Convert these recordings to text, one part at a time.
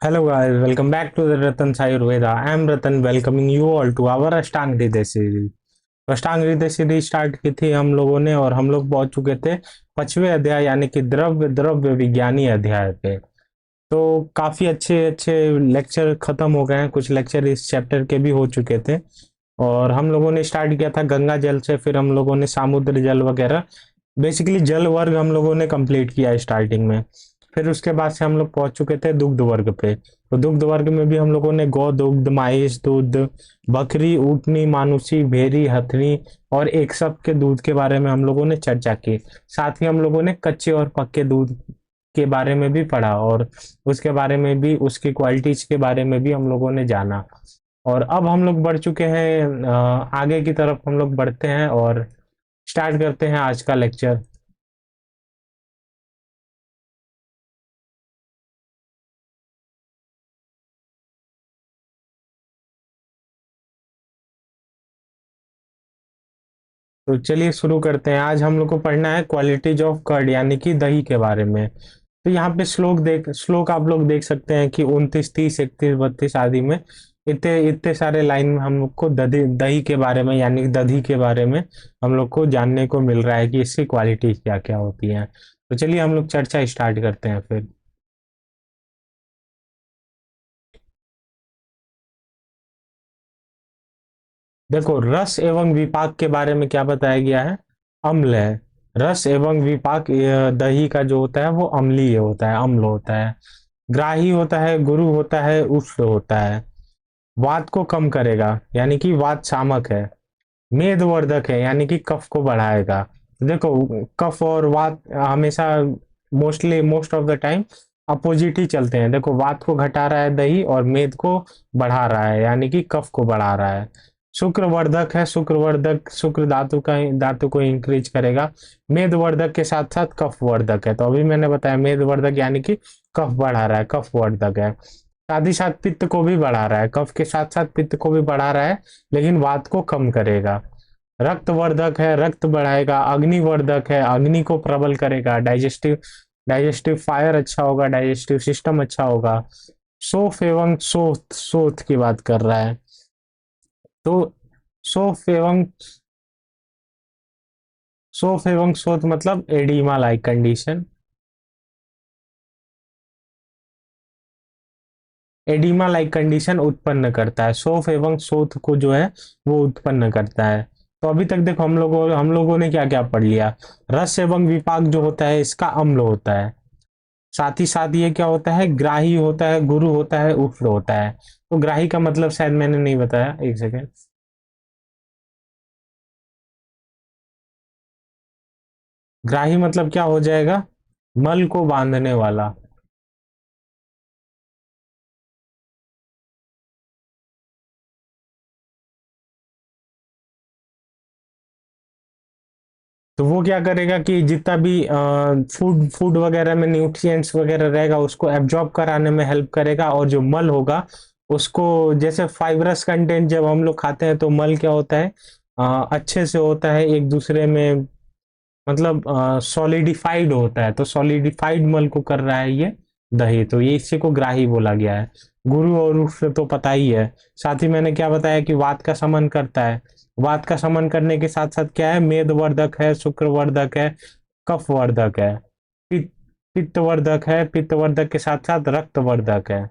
Hello guys, welcome back to the Ratan's Ayurveda. I am Ratan welcoming you all to our अष्टांग हृदय series. अष्टांग हृदय series start की थी हम लोगों ने और हम लोग पहुंच चुके थे 5वें अध्याय यानी कि द्रव्य द्रव्य विज्ञानी अध्याय पे। तो काफी अच्छे अच्छे लेक्चर खत्म हो गए हैं, कुछ लेक्चर इस चैप्टर के भी हो चुके थे। और हम लोगों ने स्टार्ट किया था गंगा जल से, फिर हम लोगों ने समुद्र जल वगैरह, बेसिकली जल वर्ग हम लोगों ने कंप्लीट किया स्टार्टिंग में। फिर उसके बाद से हम लोग पहुंच चुके थे दुग्ध वर्ग पे। तो दुग्ध वर्ग में भी हम लोगों ने गौ दुग्ध, माहिष दूध, बकरी, ऊँटनी, मानुषी, भेरी, हथनी और एक सब के दूध के बारे में हम लोगों ने चर्चा की। साथ ही हम लोगों ने कच्चे और पक्के दूध के बारे में भी पढ़ा और उसके बारे में भी, उसकी क्वालिटीज के बारे में भी हम लोगों ने जाना। और अब हम लोग बढ़ चुके हैं, आगे की तरफ हम लोग बढ़ते हैं और स्टार्ट करते हैं आज का लेक्चर। तो चलिए शुरू करते हैं। आज हम लोग को पढ़ना है क्वालिटीज ऑफ कर्ड यानी कि दही के बारे में। तो यहाँ पे श्लोक आप लोग देख सकते हैं कि 29, 30, 31, 32 आदि में इतने इतने सारे लाइन में हम लोग को दही दही के बारे में यानी कि दही के बारे में हम लोग को जानने को मिल रहा है कि इसकी क्वालिटीज क्या क्या होती हैं। तो चलिए हम लोग चर्चा स्टार्ट करते हैं फिर। देखो, रस एवं विपाक के बारे में क्या बताया गया है। अम्ल है। रस एवं विपाक दही का जो होता है वो अम्लीय होता है, अम्ल होता है। ग्राही होता है, गुरु होता है, उष्ण होता है। वात को कम करेगा यानी कि वात शामक है। मेदवर्धक है यानी कि कफ को बढ़ाएगा। देखो, कफ और वात हमेशा most of the time opposite ही चलते हैं। देखो, वात को घटा रहा है दही और मेद को बढ़ा रहा है यानी कि कफ को बढ़ा रहा है। शुक्रवर्धक है, शुक्रवर्धक शुक्र धातु को इंक्रीज करेगा। मेदवर्धक के साथ साथ कफवर्धक है। तो अभी मैंने बताया मेदवर्धक यानी कि कफ बढ़ा रहा है, कफवर्धक है। साथ ही साथ पित्त को भी बढ़ा रहा है, कफ के साथ साथ पित्त को भी बढ़ा रहा है, लेकिन वात को कम करेगा। रक्तवर्धक है, रक्त बढ़ाएगा। अग्निवर्धक है, अग्नि को प्रबल करेगा। डाइजेस्टिव डाइजेस्टिव फायर अच्छा होगा, डाइजेस्टिव सिस्टम अच्छा होगा। सोफ एवं सोथ सोथ की बात कर रहा है। तो सोफ एवं सोफ एवं सोथ मतलब oedema like condition. Oedema like condition उत्पन्न करता है, सोफ एवं सोथ को जो है वो उत्पन्न करता है। तो अभी तक देखो हम लोगों ने क्या क्या पढ़ लिया। रस एवं विपाक जो होता है इसका अम्ल होता है। साथ ही साथ ये क्या होता है, ग्राही होता है, गुरु होता है, उष्ण होता है। तो ग्राही का मतलब शायद मैंने नहीं बताया, एक सेकेंड। ग्राही मतलब क्या हो जाएगा, मल को बांधने वाला। तो वो क्या करेगा कि जितना भी फूड फूड वगैरह में न्यूट्रिएंट्स वगैरह रहेगा उसको एब्जॉर्ब कराने में हेल्प करेगा। और जो मल होगा उसको, जैसे फाइब्रस कंटेंट जब हम लोग खाते हैं तो मल क्या होता है, अच्छे से होता है एक दूसरे में, मतलब सॉलिडिफाइड होता है। तो सॉलिडिफाइड मल को कर रहा है ये दही, तो ये इसी को ग्राही बोला गया है। गुरु और उष्ण तो पता ही है। साथ ही मैंने क्या बताया कि वात का समन करता है। वात का समन करने के साथ साथ क्या है, मेदवर्धक है, शुक्रवर्धक है, कफवर्धक है। पित्त पित्तवर्धक है, पित्तवर्धक के साथ साथ रक्तवर्धक है।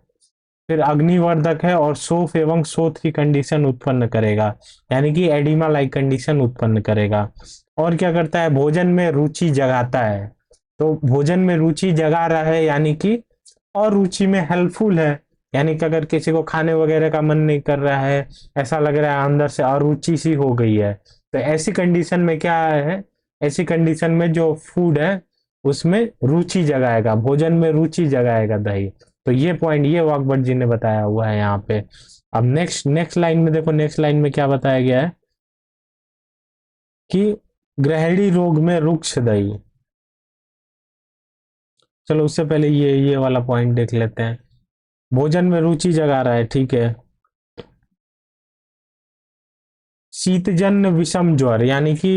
फिर अग्निवर्धक है और सोफ एवं शोथ की कंडीशन उत्पन्न करेगा यानी कि एडिमा लाइक कंडीशन उत्पन्न करेगा। और क्या करता है, भोजन में रुचि जगाता है। तो भोजन में रुचि जगा रहा है यानी कि और रुचि में हेल्पफुल है। यानी कि अगर किसी को खाने वगैरह का मन नहीं कर रहा है, ऐसा लग रहा है अंदर से अरुचि सी हो गई है, तो ऐसी कंडीशन में क्या है, ऐसी कंडीशन में जो फूड है उसमें रुचि जगाएगा, भोजन में रुचि जगाएगा दही। तो ये पॉइंट ये वाकबट जी ने बताया हुआ है यहाँ पे। अब नेक्स्ट नेक्स्ट लाइन में देखो, नेक्स्ट लाइन में क्या बताया गया है कि ग्रहणी रोग में रुक्ष दही। चलो उससे पहले ये वाला पॉइंट देख लेते हैं। भोजन में रुचि जगा रहा है, ठीक है। शीतजन्य विषम ज्वर यानी कि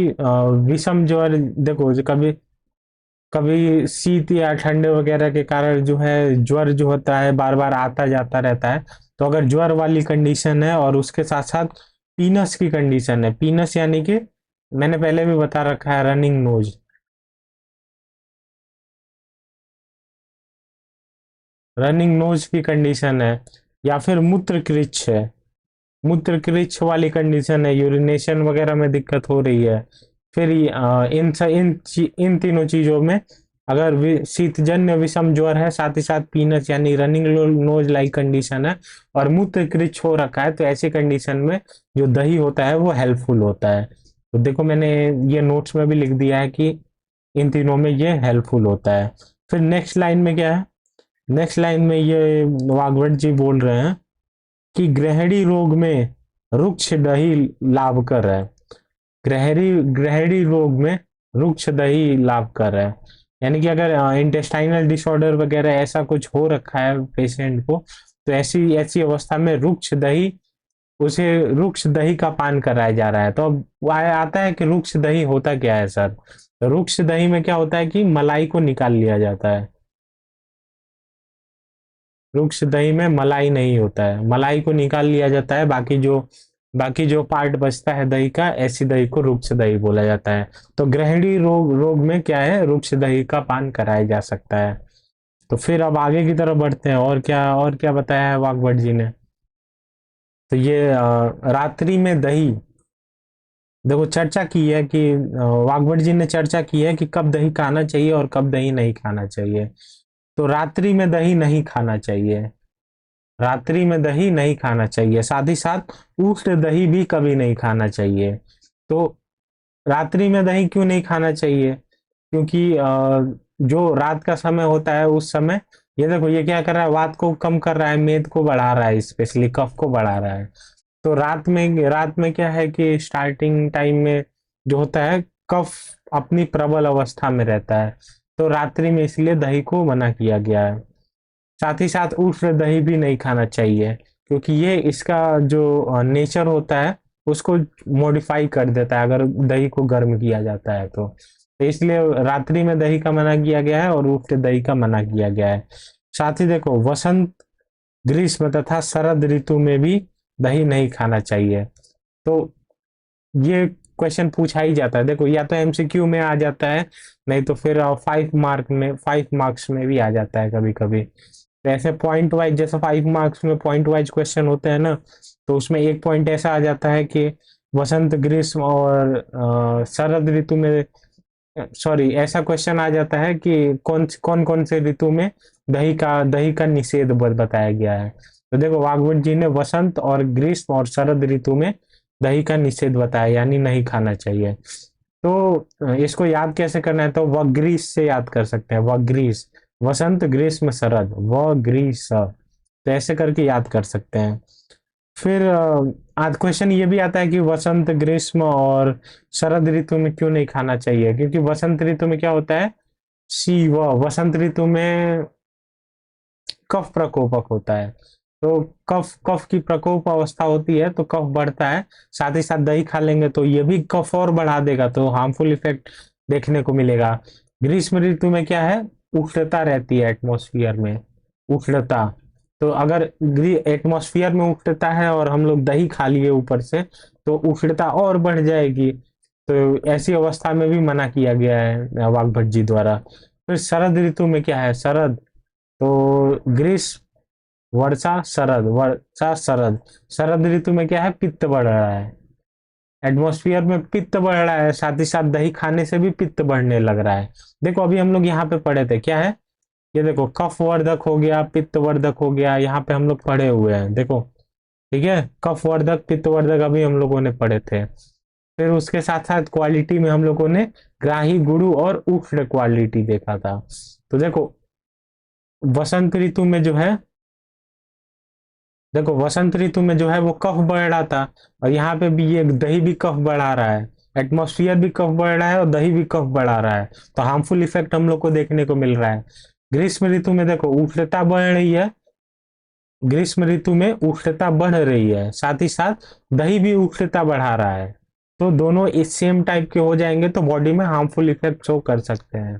विषम ज्वर, देखो कभी कभी शीत या ठंडे वगैरह के कारण जो है ज्वर जो होता है बार बार आता जाता रहता है। तो अगर ज्वर वाली कंडीशन है और उसके साथ साथ पीनस की कंडीशन है, पीनस यानी कि मैंने पहले भी बता रखा है, रनिंग नोज, रनिंग नोज की कंडीशन है, या फिर मूत्र कृच्छ है, मूत्र कृच्छ वाली कंडीशन है, यूरिनेशन वगैरह में दिक्कत हो रही है, फिर इन तीनों चीजों में अगर शीतजन्य विषम ज्वर है, साथ ही साथ पीनस यानी रनिंग नोज लाइक कंडीशन है, और मूत्र कृच्छ हो रखा है, तो ऐसी कंडीशन में जो दही होता है वो हेल्पफुल होता है। तो देखो मैंने ये नोट्स में भी लिख दिया है कि इन तीनों में ये हेल्पफुल होता है। फिर नेक्स्ट लाइन में क्या है, नेक्स्ट लाइन में ये वागवट जी बोल रहे हैं कि ग्रहणी रोग में रुक्ष दही लाभकर है। ग्रहणी ग्रहणी रोग में रुक्ष दही लाभकर है, यानी कि अगर इंटेस्टाइनल डिसऑर्डर वगैरह ऐसा कुछ हो रखा है पेशेंट को, तो ऐसी ऐसी अवस्था में रुक्ष दही, उसे रुक्ष दही का पान कराया जा रहा है। तो अब आता है कि रुक्ष दही होता क्या है सर? तो रुक्ष दही में क्या होता है कि मलाई को निकाल लिया जाता है। रुक्ष दही में मलाई नहीं होता है, मलाई को निकाल लिया जाता है, बाकी जो पार्ट बचता है दही का, ऐसी दही को रुक्ष दही बोला जाता है। तो ग्रहणी रोग रोग में क्या है, रुक्ष दही का पान कराया जा सकता है। तो फिर अब आगे की तरफ बढ़ते हैं, और क्या बताया है वाग्भट जी ने। तो ये रात्रि में दही, देखो चर्चा की है कि वाग्भट जी ने चर्चा की है कि कब दही खाना चाहिए और कब दही नहीं खाना चाहिए। तो रात्रि में दही नहीं खाना चाहिए, रात्रि में दही नहीं खाना चाहिए, साथ ही साथ उष्ण दही भी कभी नहीं खाना चाहिए। तो रात्रि में दही क्यों नहीं खाना चाहिए? क्योंकि जो रात का समय होता है उस समय, ये देखो ये क्या कर रहा है, वात को कम कर रहा है, मेद को बढ़ा रहा है, स्पेशली कफ को बढ़ा रहा है। तो रात में क्या है कि स्टार्टिंग टाइम में जो होता है, कफ अपनी प्रबल अवस्था में रहता है, तो रात्रि में इसलिए दही को मना किया गया है। साथ ही साथ उष्ण दही भी नहीं खाना चाहिए, क्योंकि ये इसका जो नेचर होता है उसको मॉडिफाई कर देता है अगर दही को गर्म किया जाता है तो इसलिए रात्रि में दही का मना किया गया है और उष्ण दही का मना किया गया है। साथ ही देखो वसंत, ग्रीष्म तथा शरद ऋतु में भी दही नहीं खाना चाहिए। तो ये क्वेश्चन पूछा ही जाता है, देखो या तो एमसीक्यू में आ जाता है, नहीं तो फिर 5 मार्क्स में भी आ जाता है कभी कभी। तो ऐसे पॉइंट वाइज, जैसे 5 मार्क्स में पॉइंट वाइज क्वेश्चन होते हैं ना, तो उसमें एक पॉइंट ऐसा आ जाता है कि वसंत ग्रीष्म और शरद ऋतु में, सॉरी ऐसा क्वेश्चन आ जाता है कि कौन कौन से ऋतु में दही का निषेध बताया गया है। तो देखो वाग्भट जी ने वसंत और ग्रीष्म और शरद ऋतु में दही का निषेध बताया, यानी नहीं खाना चाहिए। तो इसको याद कैसे करना है, तो वग्रीस से याद कर सकते हैं, वग्रीस, वसंत ग्रीष्म शरद, वग्रीस, तो ऐसे करके याद कर सकते हैं। फिर आज क्वेश्चन ये भी आता है कि वसंत ग्रीष्म और शरद ऋतु में क्यों नहीं खाना चाहिए, क्योंकि वसंत ऋतु में क्या होता है, वसंत ऋतु में कफ प्रकोपक होता है। तो कफ कफ की प्रकोप अवस्था होती है, तो कफ बढ़ता है, साथ ही साथ दही खा लेंगे तो ये भी कफ और बढ़ा देगा, तो हार्मफुल इफेक्ट देखने को मिलेगा। ग्रीष्म ऋतु में क्या है, उष्णता रहती है एटमॉस्फेयर में, उष्णता। तो अगर एटमॉस्फेयर में उष्णता है और हम लोग दही खा लिए ऊपर से, तो उष्णता और बढ़ जाएगी। तो ऐसी अवस्था में भी मना किया गया है वाग्भट जी द्वारा। फिर शरद ऋतु में क्या है, शरद, तो ग्रीष्म, वर्षा शरद, शरद ऋतु में क्या है, पित्त बढ़ रहा है, एटमॉस्फेयर में पित्त बढ़ रहा है, साथ ही साथ दही खाने से भी पित्त बढ़ने लग रहा है। देखो अभी हम लोग यहाँ पे पढ़े थे, क्या है, ये देखो कफ वर्धक हो गया, पित्त वर्धक हो गया, यहाँ पे हम लोग पढ़े हुए हैं, देखो ठीक है, कफ वर्धक पित्त वर्धक अभी हम लोगों ने पढ़े थे। फिर उसके साथ साथ क्वालिटी में हम लोगों ने ग्राही गुरु और उष्ण क्वालिटी देखा था। तो देखो वसंत ऋतु में जो है, देखो वसंत ऋतु में जो है वो कफ बढ़ रहा था, और यहाँ पे भी ये दही भी कफ बढ़ा रहा है, एटमॉस्फेयर भी कफ बढ़ रहा है और दही भी कफ बढ़ा रहा है, तो हार्मफुल इफेक्ट हम लोग को देखने को मिल रहा है। ग्रीष्म ऋतु में देखो उष्णता बढ़ रही है, ग्रीष्म ऋतु में उष्णता बढ़ रही है, साथ ही साथ दही भी उष्णता बढ़ा रहा है, तो दोनों इस सेम टाइप के हो जाएंगे तो बॉडी में हार्मफुल इफेक्ट शो कर सकते हैं।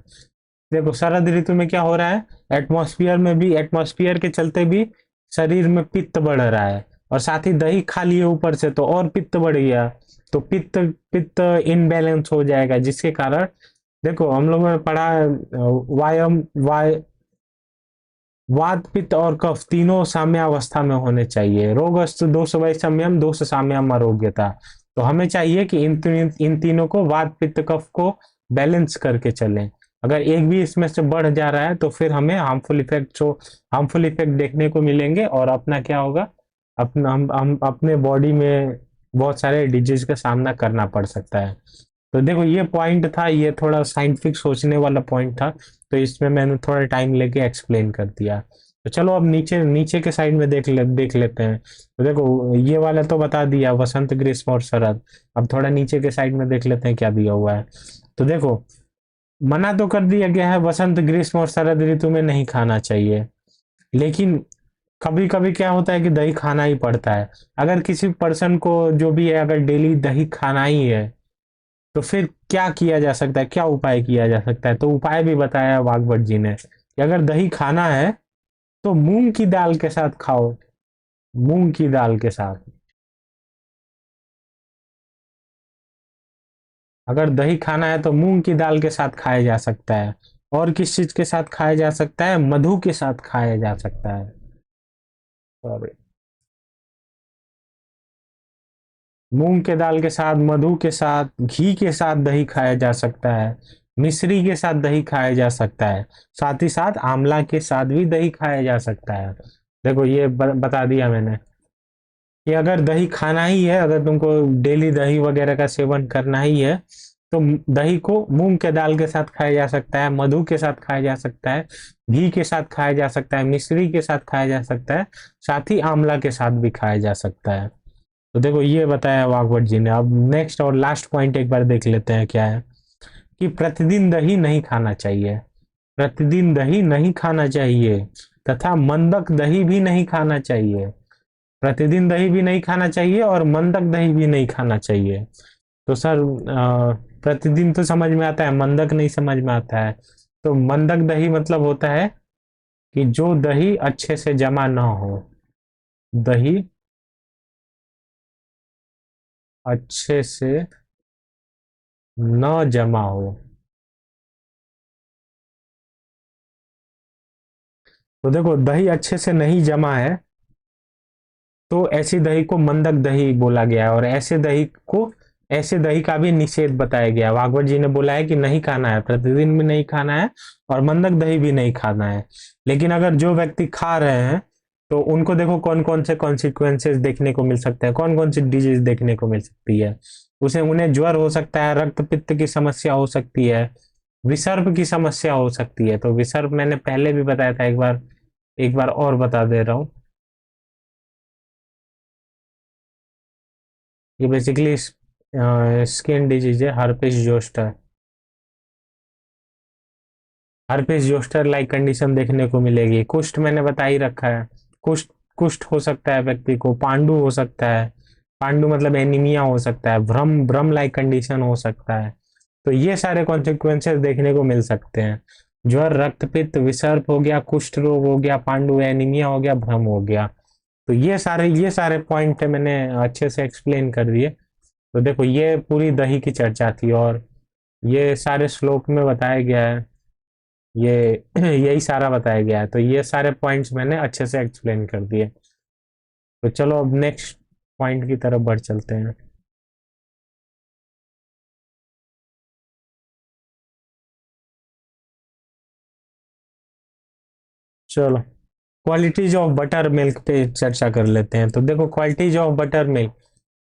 देखो शरद ऋतु में क्या हो रहा है, एटमॉस्फेयर में भी, एटमॉस्फेयर के चलते भी शरीर में पित्त बढ़ रहा है, और साथ ही दही खा लिए ऊपर से तो और पित्त बढ़ गया, तो पित्त पित्त इनबैलेंस हो जाएगा, जिसके कारण देखो हम लोगों ने पढ़ा वायम वाय वात पित्त और कफ तीनों साम्यावस्था में होने चाहिए। रोगस्तु दोष वैषम्यम दोष साम्यम आरोग्यता। तो हमें चाहिए कि इन तीनों को, वात पित्त कफ को बैलेंस करके चलें। अगर एक भी इसमें से बढ़ जा रहा है तो फिर हमें हार्मफुल इफेक्ट देखने को मिलेंगे, और अपना क्या होगा, अपना हम अपने बॉडी में बहुत सारे डिजीज का सामना करना पड़ सकता है। तो देखो ये पॉइंट था, ये थोड़ा साइंटिफिक सोचने वाला पॉइंट था, तो इसमें मैंने थोड़ा टाइम लेके एक्सप्लेन कर दिया। तो चलो अब नीचे नीचे के साइड में देख लेते हैं। तो देखो ये वाला तो बता दिया, वसंत ग्रीष्म और शरद। अब थोड़ा नीचे के साइड में देख लेते हैं क्या दिया हुआ है। तो देखो मना तो कर दिया गया है, वसंत ग्रीष्म और शरद ऋतु में नहीं खाना चाहिए, लेकिन कभी कभी क्या होता है कि दही खाना ही पड़ता है। अगर किसी पर्सन को जो भी है, अगर डेली दही खाना ही है, तो फिर क्या किया जा सकता है, क्या उपाय किया जा सकता है। तो उपाय भी बताया वागभट जी ने कि अगर दही खाना है तो मूंग की दाल के साथ खाओ, मूंग की दाल के साथ। अगर दही खाना है तो मूंग की दाल के साथ खाया जा सकता है। और किस चीज के साथ खाया जा सकता है, मधु के साथ खाया जा सकता है। सॉरी, मूंग के दाल के साथ, मधु के साथ, घी के साथ दही खाया जा सकता है, मिश्री के साथ दही खाया जा सकता है, साथ ही साथ आंवला के साथ भी दही खाया जा सकता है। देखो ये बता दिया मैंने कि अगर दही खाना ही है, अगर तुमको डेली दही वगैरह का सेवन करना ही है, तो दही को मूंग के दाल के साथ खाया जा सकता है, मधु के साथ खाया जा सकता है, घी के साथ खाया जा सकता है, मिश्री के साथ खाया जा सकता है, साथ ही आंवला के साथ भी खाया जा सकता है। तो देखो ये बताया वागवट जी ने। अब नेक्स्ट और लास्ट पॉइंट एक बार देख लेते हैं क्या है, कि प्रतिदिन दही नहीं खाना चाहिए, प्रतिदिन दही नहीं खाना चाहिए, तथा मंदक दही भी नहीं खाना चाहिए। प्रतिदिन दही भी नहीं खाना चाहिए और मंदक दही भी नहीं खाना चाहिए। तो सर प्रतिदिन तो समझ में आता है, मंदक नहीं समझ में आता है। तो मंदक दही मतलब होता है कि जो दही अच्छे से जमा ना हो, दही अच्छे से न जमा हो। तो देखो दही अच्छे से नहीं जमा है, तो ऐसी दही को मंदक दही बोला गया है, और ऐसे दही का भी निषेध बताया गया है। भागवत जी ने बोला है कि नहीं खाना है, प्रतिदिन भी नहीं खाना है, और मंदक दही भी नहीं खाना है। लेकिन अगर जो व्यक्ति खा रहे हैं, तो उनको देखो कौन कौन से कॉन्सिक्वेंसेस देखने को मिल सकते हैं, कौन कौन सी डिजीज देखने को मिल सकती है। उसे उन्हें ज्वर हो सकता है, रक्त पित्त की समस्या हो सकती है, विसर्प की समस्या हो सकती है। तो विसर्प मैंने पहले भी बताया था, एक बार और बता दे रहा हूँ। ये बेसिकली स्किन डिजीज है, herpes zoster. Herpes zoster like condition देखने को मिलेगी। कुष्ठ मैंने बता ही रखा है, कुष्ठ कुष्ठ हो सकता है व्यक्ति को, पांडु हो सकता है, पांडु मतलब एनीमिया हो सकता है, भ्रम भ्रम लाइक कंडीशन हो सकता है। तो ये सारे कॉन्सिक्वेंसेस देखने को मिल सकते हैं। ज्वर, रक्तपित्त, विसर्प हो गया, कुष्ठ रोग हो गया, पांडु एनीमिया हो गया, भ्रम हो गया। तो ये सारे पॉइंट मैंने अच्छे से एक्सप्लेन कर दिए। तो देखो ये पूरी दही की चर्चा थी, और ये सारे श्लोक में बताया गया है, ये यही सारा बताया गया है। तो ये सारे पॉइंट्स मैंने अच्छे से एक्सप्लेन कर दिए। तो चलो अब नेक्स्ट पॉइंट की तरफ बढ़ चलते हैं। चलो क्वालिटीज ऑफ बटर मिल्क पे चर्चा कर लेते हैं। तो देखो क्वालिटीज ऑफ बटर मिल्क,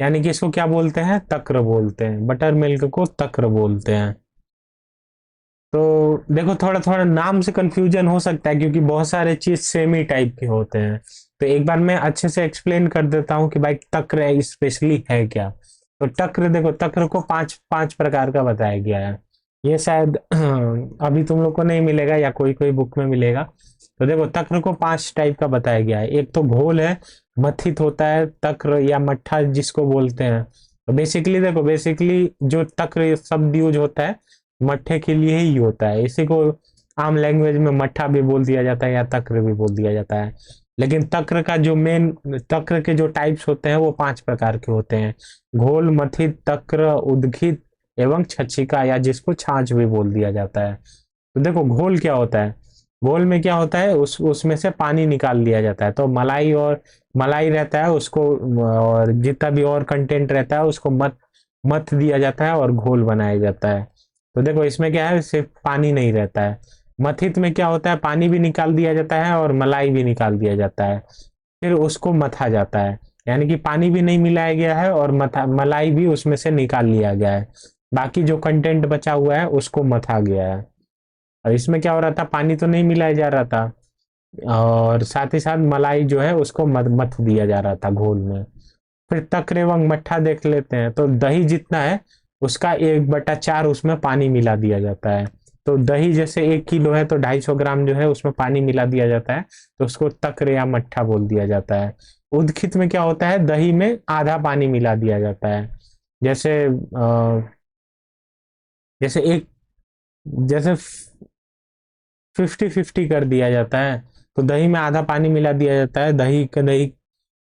यानी कि इसको क्या बोलते हैं, तक्र बोलते हैं, बटर मिल्क को तक्र बोलते हैं। तो देखो थोड़ा थोड़ा नाम से कंफ्यूजन हो सकता है, क्योंकि बहुत सारे चीज सेम ही टाइप के होते हैं। तो एक बार मैं अच्छे से एक्सप्लेन कर देता हूँ कि भाई तक्र स्पेशली है क्या। तो तक्र देखो, तक्र को पांच पांच प्रकार का बताया गया है। ये शायद अभी तुम लोग को नहीं मिलेगा, या कोई कोई बुक में मिलेगा। तो देखो तक्र को पांच टाइप का बताया गया है। एक तो घोल है, मथित होता है तक्र या मट्ठा जिसको बोलते हैं। तो बेसिकली देखो, बेसिकली जो तक्र शब्द यूज होता है मट्ठे के लिए ही होता है। इसी को आम लैंग्वेज में मट्ठा भी बोल दिया जाता है या तक्र भी बोल दिया जाता है। लेकिन तक्र का जो मेन, तक्र के जो टाइप्स होते हैं वो 5 प्रकार के होते हैं: घोल, मथित, तक्र, उदखित एवं छच्छिका, या जिसको छाछ भी बोल दिया जाता है। तो देखो घोल क्या होता है। घोल में क्या होता है, उसमें से पानी निकाल लिया जाता है। तो मलाई और मलाई रहता है उसको, और जितना भी और कंटेंट रहता है उसको मत मथ दिया जाता है और घोल बनाया जाता है। तो देखो इसमें क्या है, सिर्फ पानी नहीं रहता है। मथित में क्या होता है, पानी भी निकाल दिया जाता है और मलाई भी निकाल दिया जाता है, फिर उसको मथा जाता है। यानी कि पानी भी नहीं मिलाया गया है और मलाई भी उसमें से निकाल लिया गया है। बाकी जो कंटेंट बचा हुआ है उसको मथा गया है। और इसमें क्या हो रहा था, पानी तो नहीं मिलाया जा रहा था, और साथ ही साथ मलाई जो है उसको मथ दिया जा रहा था घोल में। फिर तक्र एवं मट्ठा देख लेते हैं। तो दही जितना है उसका 1/4 उसमें पानी मिला दिया जाता है। तो दही जैसे 1 किलो है तो 250 ग्राम जो है उसमें पानी मिला दिया जाता है, तो उसको तक्र या मट्ठा बोल दिया जाता है। उदखित में क्या होता है, दही में आधा पानी मिला दिया जाता है। जैसे जैसे एक जैसे 50-50 कर दिया जाता है। तो दही में आधा पानी मिला दिया जाता है।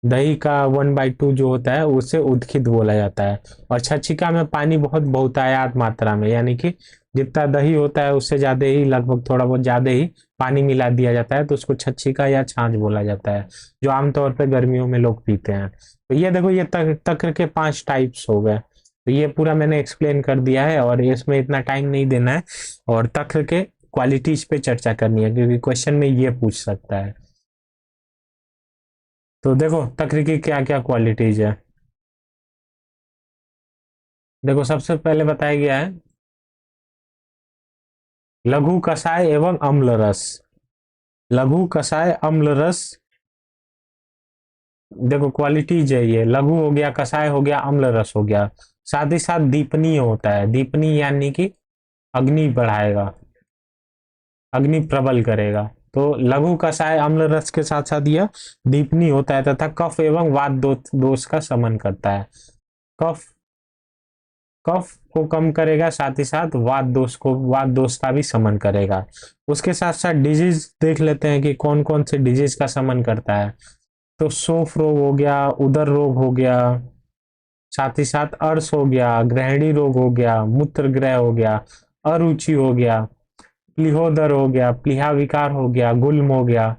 दही का 1/2 जो होता है उसे उदखित बोला जाता है। और छच्छिका में पानी बहुत बहुतायत मात्रा में, यानी कि जितना दही होता है उससे ज्यादा ही, लगभग थोड़ा बहुत ज्यादा ही पानी मिला दिया जाता है, तो उसको छच्छिका या छाछ बोला जाता है, जो आमतौर पर गर्मियों में लोग पीते हैं। तो ये देखो, ये तक्र के 5 टाइप्स हो गए। तो ये पूरा मैंने एक्सप्लेन कर दिया है और इसमें इतना टाइम नहीं देना है, और तक्र के क्वालिटीज पे चर्चा करनी है क्योंकि क्वेश्चन में ये पूछ सकता है। तो देखो तक्र की क्या क्या क्वालिटीज है। देखो सबसे पहले बताया गया है लघु कषाय एवं अम्ल रस। लघु कषाय अम्ल रस, देखो क्वालिटीज है ये। लघु हो गया, कषाय हो गया, अम्ल रस हो गया। साथ ही साथ दीपनीय होता है। दीपनीय यानी कि अग्नि बढ़ाएगा, अग्नि प्रबल करेगा। तो लघु कषाय अम्ल रस के साथ साथ यह दीपनीय होता है तथा कफ एवं वात दोष का शमन करता है। कफ कफ को कम करेगा, साथ ही साथ वात दोष का भी शमन करेगा। उसके साथ साथ डिजीज देख लेते हैं कि कौन कौन से डिजीज का शमन करता है। तो सोफ रोग हो गया, उदर रोग हो गया, साथ ही साथ अर्श हो गया, ग्रहणी रोग हो गया, मूत्र ग्रह हो गया, अरुचि हो गया, प्लीहोदर हो गया, प्लीहा विकार हो गया, गुल्म हो गया,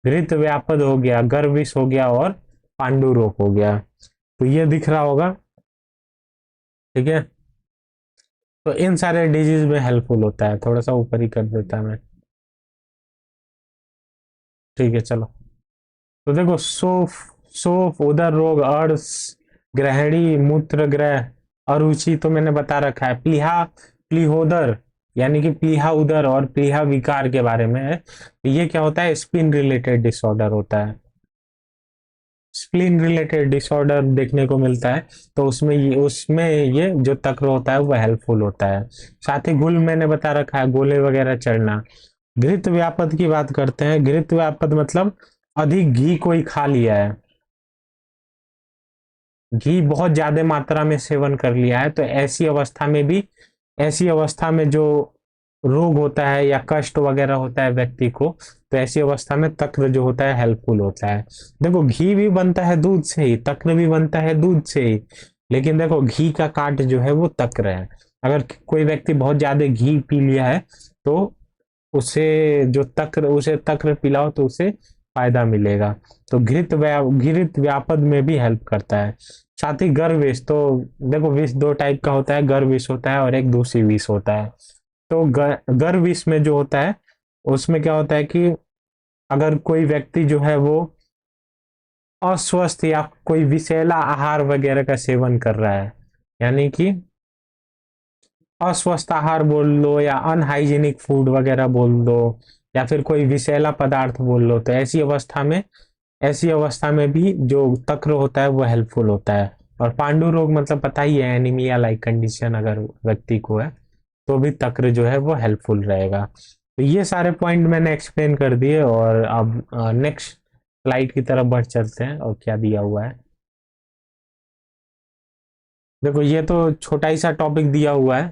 घृत व्यापद हो गया, गर्विश हो गया, और पांडु रोग हो गया। तो ये दिख रहा होगा, ठीक है। तो इन सारे डिजीज में हेल्पफुल होता है। थोड़ा सा ऊपर ही कर देता है मैं, ठीक है चलो। तो देखो सोफ सोफ, उदर रोग, अर्श, ग्रहणी, मूत्र ग्रह, अरुचि तो मैंने बता रखा है। प्लीहा, प्लीहोदर यानी कि प्लीहा उदर और प्लीहा विकार के बारे में है। ये क्या होता है, स्पिन रिलेटेड डिसऑर्डर होता है। स्प्लीन रिलेटेड डिसऑर्डर देखने को मिलता है। तो उसमें ये जो तक्र होता है वो हेल्पफुल होता है। साथ ही गुल मैंने बता रखा है, गोले वगैरह चढ़ना। घृत व्यापद की बात करते हैं। घृत व्यापद मतलब अधिक घी कोई खा लिया है, घी बहुत ज्यादा मात्रा में सेवन कर लिया है, तो ऐसी अवस्था में जो रोग होता है या कष्ट वगैरह होता है व्यक्ति को, तो ऐसी अवस्था में तक्र जो होता है हेल्पफुल होता है। देखो घी भी बनता है दूध से ही, तक्र भी बनता है दूध से ही, लेकिन देखो घी का काट जो है वो तक्र है। अगर कोई व्यक्ति बहुत ज्यादा घी पी लिया है तो उसे तक्र पिलाओ तो उसे फायदा मिलेगा। तो घृत व्यापद में भी हेल्प करता है। साथ ही गर्भ विष, तो देखो विष 2 टाइप का होता है, गर्भ विष होता है और एक दूसरी विष होता है। तो गर्भ विष में जो होता है उसमें क्या होता है कि अगर कोई व्यक्ति जो है वो अस्वस्थ या कोई विषैला आहार वगैरह का सेवन कर रहा है, यानी कि अस्वस्थ आहार बोल लो या अनहाइजीनिक फूड वगैरह बोल दो, या फिर कोई विषैला पदार्थ बोल लो, तो ऐसी अवस्था में भी जो तक्र होता है वो हेल्पफुल होता है। और पांडु रोग मतलब पता ही है, एनीमिया लाइक कंडीशन अगर व्यक्ति को है तो भी तक्र जो है वो हेल्पफुल रहेगा। तो ये सारे पॉइंट मैंने एक्सप्लेन कर दिए, और अब नेक्स्ट स्लाइड की तरफ बढ़ चलते हैं और क्या दिया हुआ है। देखो ये तो छोटा ही सा टॉपिक दिया हुआ है,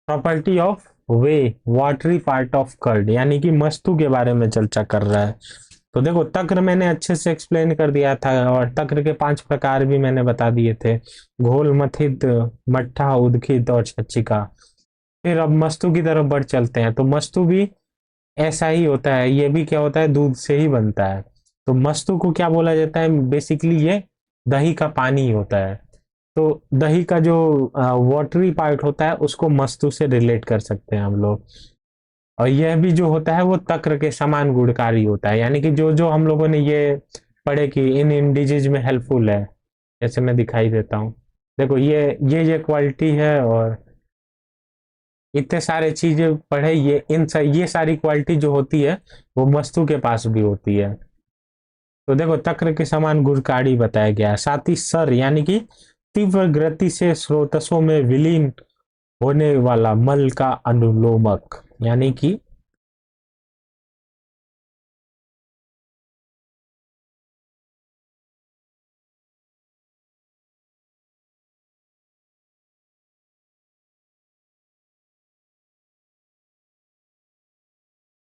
property of whey watery part of curd, यानी कि मस्तू के बारे में चर्चा कर रहा है। तो देखो तक्र मैंने अच्छे से एक्सप्लेन कर दिया था, और तक्र के 5 प्रकार भी मैंने बता दिए थे, घोल, मथित, मट्ठा, उदखित और छच्छिका। फिर अब मस्तू की तरफ बढ़ चलते हैं। तो मस्तू भी ऐसा ही होता है, ये भी क्या होता है, दूध से ही बनता है। तो मस्तू को क्या बोला जाता है, बेसिकली ये दही का पानी होता है। तो दही का जो वाटरी पार्ट होता है उसको मस्तू से रिलेट कर सकते हैं हम लोग। और यह भी जो होता है वो तक्र के समान गुणकारी होता है, यानी कि जो जो हम लोगों ने ये पढ़े कि इन डिजीज में हेल्पफुल है, जैसे मैं दिखाई देता हूँ। देखो ये क्वालिटी है, और इतने सारे चीजें पढ़े, ये सारी क्वालिटी जो होती है वो मस्तू के पास भी होती है। तो देखो तक्र के समान गुणकारी बताया गया है। साथ ही सर, यानी कि तीव्र गति से स्रोतसों में विलीन होने वाला मल का अनुलोमक, यानी कि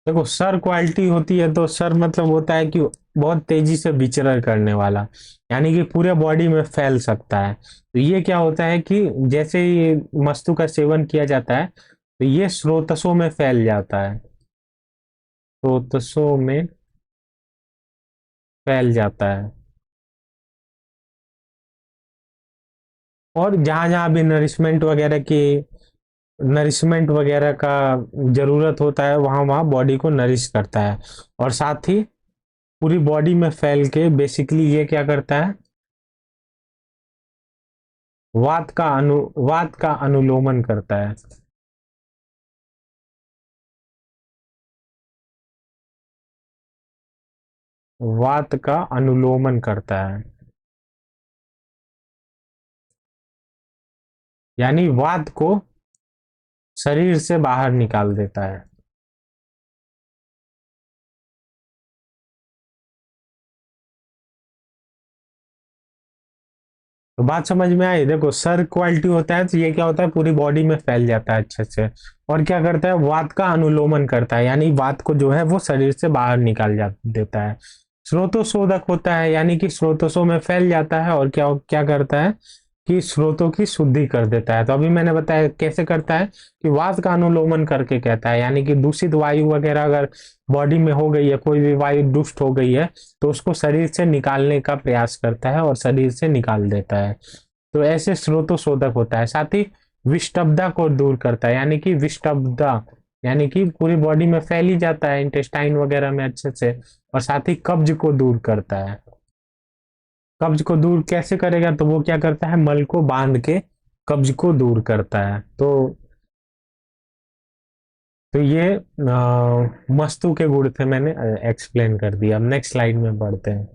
देखो सर क्वालिटी होती है, तो सर मतलब होता है कि बहुत तेजी से विचरण करने वाला, यानी कि पूरे बॉडी में फैल सकता है। तो ये क्या होता है कि जैसे ही मस्तु का सेवन किया जाता है तो ये स्रोतसों में फैल जाता है, स्रोतसों में फैल जाता है। और जहां जहां भी नरिशमेंट वगैरह का जरूरत होता है, वहां वहां बॉडी को नरिश करता है। और साथ ही पूरी बॉडी में फैल के बेसिकली ये क्या करता है, वात का अनुलोमन करता है। वात का अनुलोमन करता है, यानी वात को शरीर से बाहर निकाल देता है। तो बात समझ में आई। देखो सर क्वालिटी होता है तो ये क्या होता है, पूरी बॉडी में फैल जाता है अच्छे से। और क्या करता है, वात का अनुलोमन करता है, यानी वात को जो है वो शरीर से बाहर निकाल जा देता है। स्रोतोशोधक होता है, यानी कि स्रोतों में फैल जाता है, और क्या क्या करता है कि स्रोतों की शुद्धि कर देता है। तो अभी मैंने बताया कैसे करता है, कि वात का अनुलोमन करके कहता है, यानी कि दूषित वायु वगैरह अगर बॉडी में हो गई है, कोई भी वायु दुष्ट हो गई है, तो उसको शरीर से निकालने का प्रयास करता है और शरीर से निकाल देता है। तो ऐसे स्रोतो शोधक होता है। साथ ही विषटब्दा को दूर करता है, यानी कि विषटब्दा, यानी कि पूरी बॉडी में फैल ही जाता है इंटेस्टाइन वगैरह में अच्छे से। और साथ ही कब्ज को दूर करता है। कब्ज को दूर कैसे करेगा, तो वो क्या करता है, मल को बांध के कब्ज को दूर करता है। तो ये मस्तू के गुण थे, मैंने एक्सप्लेन कर दिया। अब नेक्स्ट स्लाइड में बढ़ते हैं।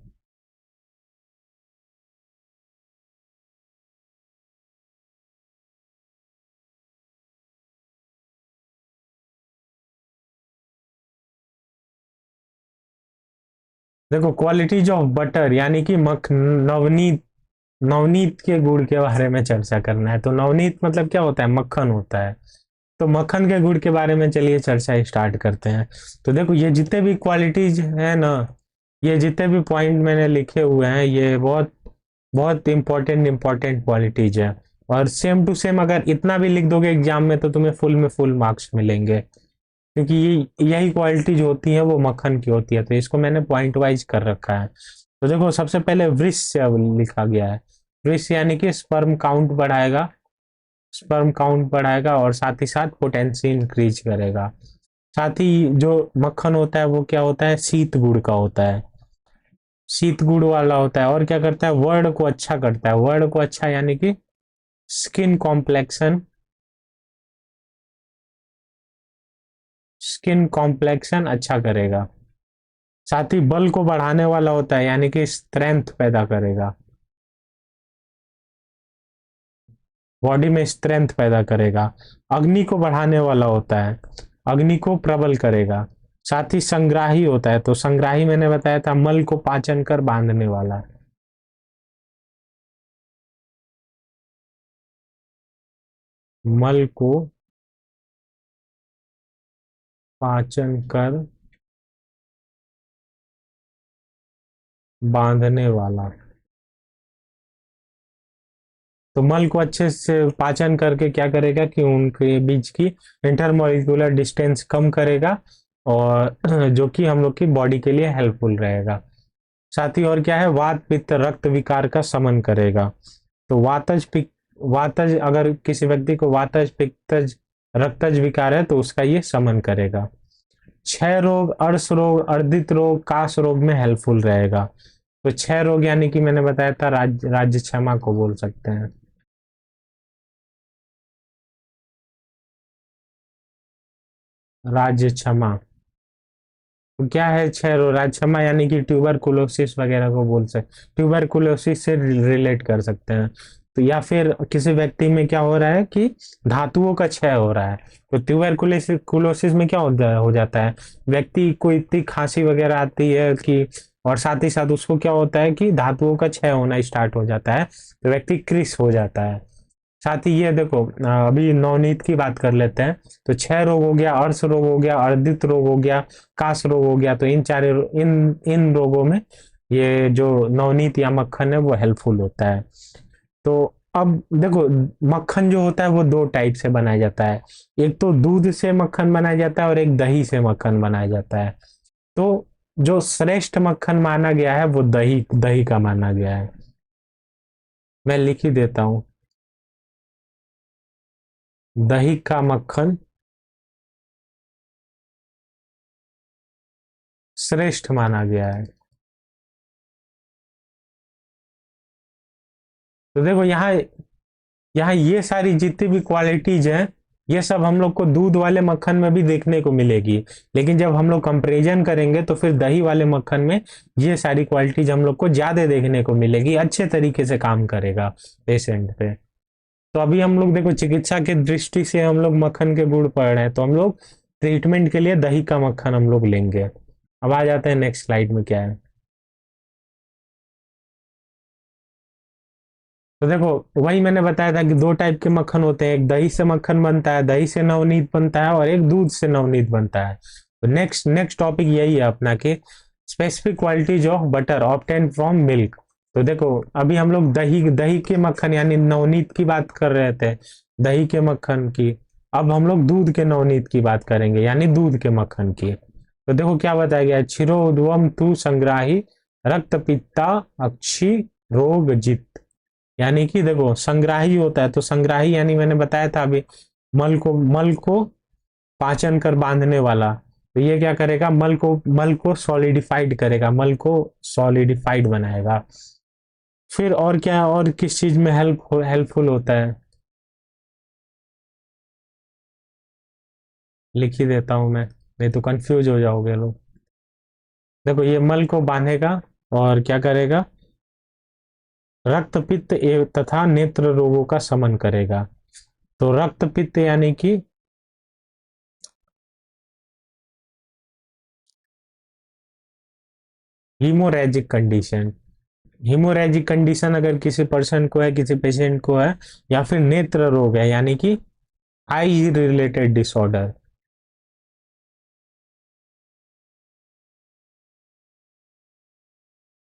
देखो क्वालिटीज ऑफ बटर, यानी कि नवनीत, नवनीत के गुण के बारे में चर्चा करना है। तो नवनीत मतलब क्या होता है, मक्खन होता है। तो मक्खन के गुण के बारे में चलिए चर्चा स्टार्ट करते हैं। तो देखो ये जितने भी क्वालिटीज है ना, ये जितने भी पॉइंट मैंने लिखे हुए हैं, ये बहुत बहुत इंपॉर्टेंट इंपॉर्टेंट क्वालिटीज है। और सेम टू सेम अगर इतना भी लिख दोगे एग्जाम में, तो तुम्हें फुल में फुल मार्क्स मिलेंगे, क्योंकि ये यही क्वालिटी जो होती है वो मक्खन की होती है। तो इसको मैंने पॉइंट वाइज कर रखा है। तो देखो सबसे पहले वृष लिखा गया है। वृष यानी कि स्पर्म काउंट बढ़ाएगा, स्पर्म काउंट बढ़ाएगा, और साथ ही साथ पोटेंसी इंक्रीज करेगा। साथ ही जो मक्खन होता है वो क्या होता है, शीत गुड़ का होता है, शीत गुड़ वाला होता है। और क्या करता है, वर्ड को अच्छा करता है। वर्ड को अच्छा यानी कि स्किन कॉम्प्लेक्शन, स्किन कॉम्प्लेक्शन अच्छा करेगा। साथ ही बल को बढ़ाने वाला होता है, यानी कि स्ट्रेंथ पैदा करेगा, बॉडी में स्ट्रेंथ पैदा करेगा। अग्नि को बढ़ाने वाला होता है, अग्नि को प्रबल करेगा। साथ ही संग्राही होता है, तो संग्राही मैंने बताया था, मल को पाचन कर बांधने वाला, मल को पाचन कर बांधने वाला। तो मल को अच्छे से पाचन करके क्या करेगा कि उनके बीच की इंटरमॉलिक्यूलर डिस्टेंस कम करेगा, और जो कि हम लोग की बॉडी के लिए हेल्पफुल रहेगा। साथ ही और क्या है, वात पित्त रक्त विकार का शमन करेगा। तो वातज अगर किसी व्यक्ति को वातज पित्तज रक्तज विकार है तो उसका ये शमन करेगा। क्षय रोग, अर्श रोग, अर्दित रोग, काश रोग में हेल्पफुल रहेगा। तो क्षय रोग यानी कि मैंने बताया था राज्य क्षमा को बोल सकते हैं। राज्य क्षमा। तो क्या है क्षय रोग, राज्य क्षमा यानी कि ट्यूबरकुलोसिस वगैरह को बोल सकते, ट्यूबरकुलोसिस से रिलेट कर सकते हैं। तो या फिर किसी व्यक्ति में क्या हो रहा है कि धातुओं का क्षय हो रहा है। तो ट्यूबरकुलोसिस कुलोसिस में क्या हो जाता है, व्यक्ति को इतनी खांसी वगैरह आती है कि, और साथ ही साथ उसको क्या होता है कि धातुओं का क्षय होना स्टार्ट हो जाता है, तो व्यक्ति क्रिस हो जाता है। साथ ही ये देखो, अभी नवनीत की बात कर लेते हैं। तो क्षय रोग हो गया, अर्श रोग हो गया, अर्दित रोग हो गया, काश रोग हो गया। तो इन रोगों में ये जो नवनीत या मक्खन है वो हेल्पफुल होता है। तो अब देखो, मक्खन जो होता है वो दो टाइप से बनाया जाता है। एक तो दूध से मक्खन बनाया जाता है और एक दही से मक्खन बनाया जाता है। तो जो श्रेष्ठ मक्खन माना गया है वो दही दही का माना गया है। मैं लिख ही देता हूँ, दही का मक्खन श्रेष्ठ माना गया है। तो देखो यहाँ यहाँ ये सारी जितनी भी क्वालिटीज हैं, ये सब हम लोग को दूध वाले मक्खन में भी देखने को मिलेगी। लेकिन जब हम लोग कंपेरिजन करेंगे तो फिर दही वाले मक्खन में ये सारी क्वालिटीज हम लोग को ज्यादा देखने को मिलेगी, अच्छे तरीके से काम करेगा पेशेंट पे। तो अभी हम लोग देखो, चिकित्सा की दृष्टि से हम लोग मक्खन के गुण पढ़ रहे हैं, तो हम लोग ट्रीटमेंट के लिए दही का मक्खन हम लोग लेंगे। अब आ जाते हैं नेक्स्ट स्लाइड में क्या है। तो देखो, वही मैंने बताया था कि दो टाइप के मक्खन होते हैं, एक दही से मक्खन बनता है, दही से नवनीत बनता है, और एक दूध से नवनीत बनता है। तो नेक्स्ट नेक्स्ट टॉपिक यही है अपना कि specific qualities of butter obtain from milk. तो देखो, अभी हम लोग दही दही के मक्खन यानी नवनीत की बात कर रहे थे, दही के मक्खन की। अब हम लोग दूध के नवनीत की बात करेंगे यानी दूध के मक्खन की। तो देखो क्या बताया गया है, छिरोद्वम तु संग्राही रक्त पित्ता अक्षी रोग जित। यानी कि देखो, संग्राही होता है, तो संग्राही यानी मैंने बताया था अभी, मल को पाचन कर बांधने वाला। तो ये क्या करेगा, मल को सॉलिडिफाइड करेगा, मल को सॉलिडिफाइड बनाएगा। फिर और क्या, और किस चीज में हेल्पफुल होता है, लिख ही देता हूं मैं, नहीं तो कंफ्यूज हो जाओगे लोग। देखो, ये मल को बांधेगा और क्या करेगा, रक्त पित्त तथा नेत्र रोगों का शमन करेगा। तो रक्त पित्त यानी कि हीमोरेजिक कंडीशन। हीमोरेजिक कंडीशन अगर किसी पर्सन को है, किसी पेशेंट को है, या फिर नेत्र रोग है यानी कि eye related disorder.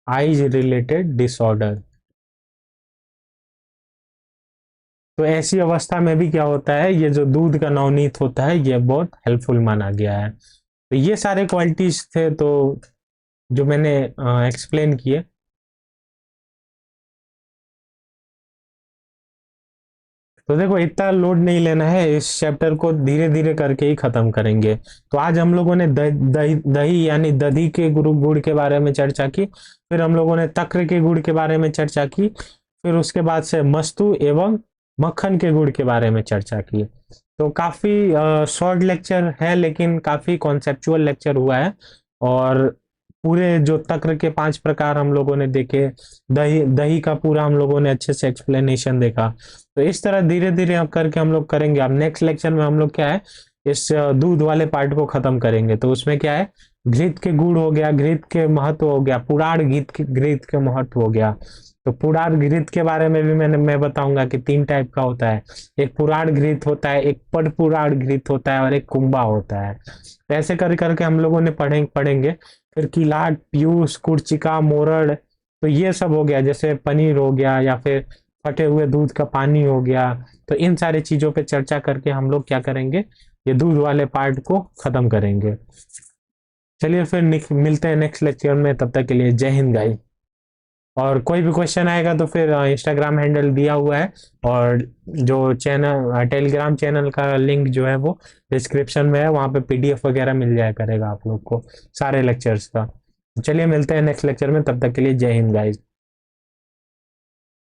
Eyes related disorder. तो ऐसी अवस्था में भी क्या होता है, ये जो दूध का नवनीत होता है ये बहुत हेल्पफुल माना गया है। तो ये सारे क्वालिटीज थे तो जो मैंने एक्सप्लेन किए। तो देखो, इतना लोड नहीं लेना है, इस चैप्टर को धीरे धीरे करके ही खत्म करेंगे। तो आज हम लोगों ने दही यानी दधी के गुड़ के बारे में चर्चा की, फिर हम लोगों ने तक्र के गुड़ के बारे में चर्चा की, फिर उसके बाद से मस्तु एवं मक्खन के गुड़ के बारे में चर्चा की। तो काफी शॉर्ट लेक्चर है लेकिन काफी कॉन्सेप्चुअल लेक्चर हुआ है। और पूरे जो तक्र के 5 प्रकार हम लोगों ने देखे, दही दही का पूरा हम लोगों ने अच्छे से एक्सप्लेनेशन देखा। तो इस तरह धीरे धीरे करके हम लोग करेंगे। अब नेक्स्ट लेक्चर में हम लोग क्या है, इस दूध वाले पार्ट को खत्म करेंगे। तो उसमें क्या है, घृत के गुण हो गया, घृत के महत्व हो गया, पुराण घृत के महत्व हो गया। तो पुराण घृत के बारे में भी मैं बताऊंगा कि 3 टाइप का होता है। एक पुराण घृत होता है, एक पड पुराण घृत होता है, और एक कुंभा होता है। तो ऐसे कर करके हम लोगों ने पढ़ेंगे। फिर किलाट, पीयूष, कुर्चिका, मोरड, तो ये सब हो गया। जैसे पनीर हो गया, या फिर फटे हुए दूध का पानी हो गया। तो इन सारी चीजों पे चर्चा करके हम लोग क्या करेंगे, ये दूध वाले पार्ट को खत्म करेंगे। चलिए फिर मिलते हैं नेक्स्ट लेक्चर में, तब तक के लिए जय हिंद गाइस। और कोई भी क्वेश्चन आएगा तो फिर इंस्टाग्राम हैंडल दिया हुआ है, और जो चैनल टेलीग्राम चैनल का लिंक जो है वो डिस्क्रिप्शन में है, वहाँ पे पीडीएफ वगैरह मिल जाया करेगा आप लोग को सारे लेक्चर्स का। चलिए मिलते हैं नेक्स्ट लेक्चर में, तब तक के लिए जय हिंद गाइस।